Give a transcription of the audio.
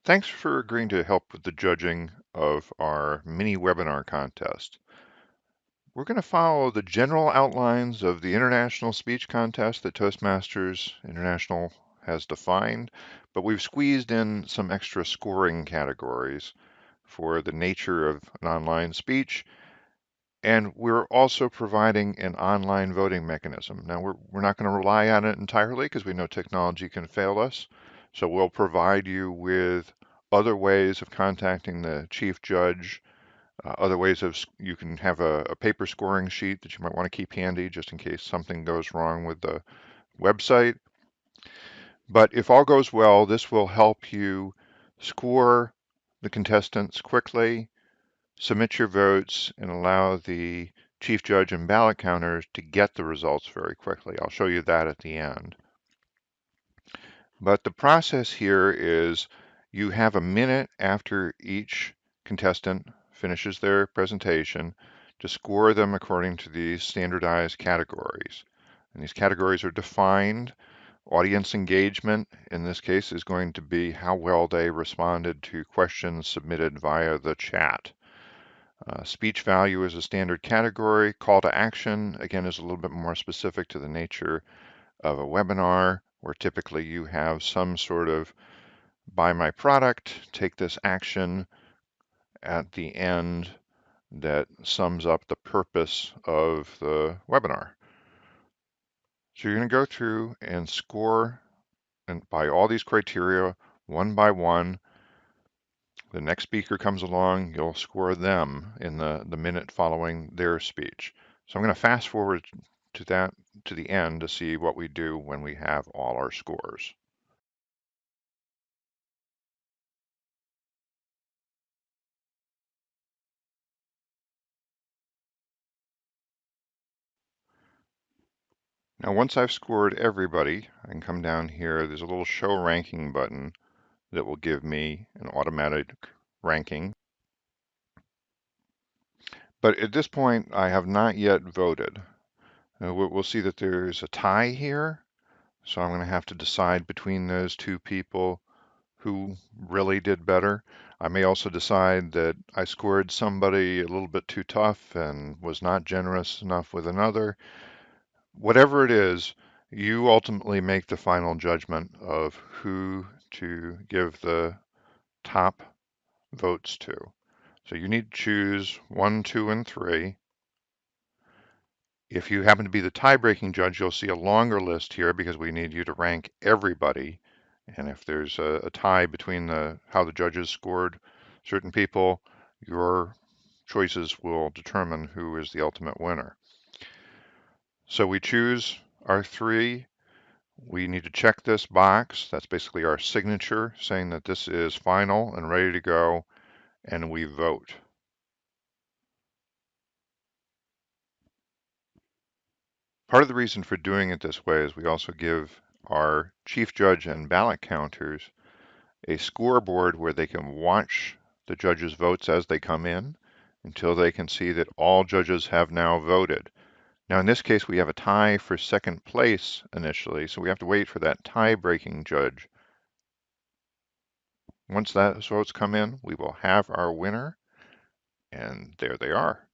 Thanks for agreeing to help with the judging of our mini webinar contest. We're going to follow the general outlines of the International Speech Contest that Toastmasters International has defined, but we've squeezed in some extra scoring categories for the nature of an online speech, and we're also providing an online voting mechanism. Now, we're not going to rely on it entirely because we know technology can fail us, so we'll provide you with other ways of contacting the chief judge, other ways of you can have a paper scoring sheet that you might want to keep handy just in case something goes wrong with the website. But if all goes well, this will help you score the contestants quickly, submit your votes, and allow the chief judge and ballot counters to get the results very quickly. I'll show you that at the end. But the process here is you have a minute after each contestant finishes their presentation to score them according to these standardized categories. And these categories are defined. Audience engagement, in this case, is going to be how well they responded to questions submitted via the chat. Speech value is a standard category. Call to action, again, is a little bit more specific to the nature of a webinar, where typically you have some sort of buy my product, take this action at the end that sums up the purpose of the webinar. So you're going to go through and score and by all these criteria one by one. The next speaker comes along, you'll score them in the minute following their speech. So I'm going to fast forward to the end to see what we do when we have all our scores. Now, once I've scored everybody, I can come down here. There's a little show ranking button that will give me an automatic ranking. But at this point, I have not yet voted. We'll see that there's a tie here. So I'm going to have to decide between those two people who really did better. I may also decide that I scored somebody a little bit too tough and was not generous enough with another. Whatever it is, you ultimately make the final judgment of who to give the top votes to. So you need to choose 1, 2, and 3. If you happen to be the tie-breaking judge, you'll see a longer list here because we need you to rank everybody. And if there's a tie between how the judges scored certain people, your choices will determine who is the ultimate winner. So we choose our 3. We need to check this box. That's basically our signature saying that this is final and ready to go, and we vote. Part of the reason for doing it this way is we also give our chief judge and ballot counters a scoreboard where they can watch the judges' votes as they come in until they can see that all judges have now voted. Now, in this case, we have a tie for second place initially, so we have to wait for that tie-breaking judge. Once those votes come in, we will have our winner, and there they are.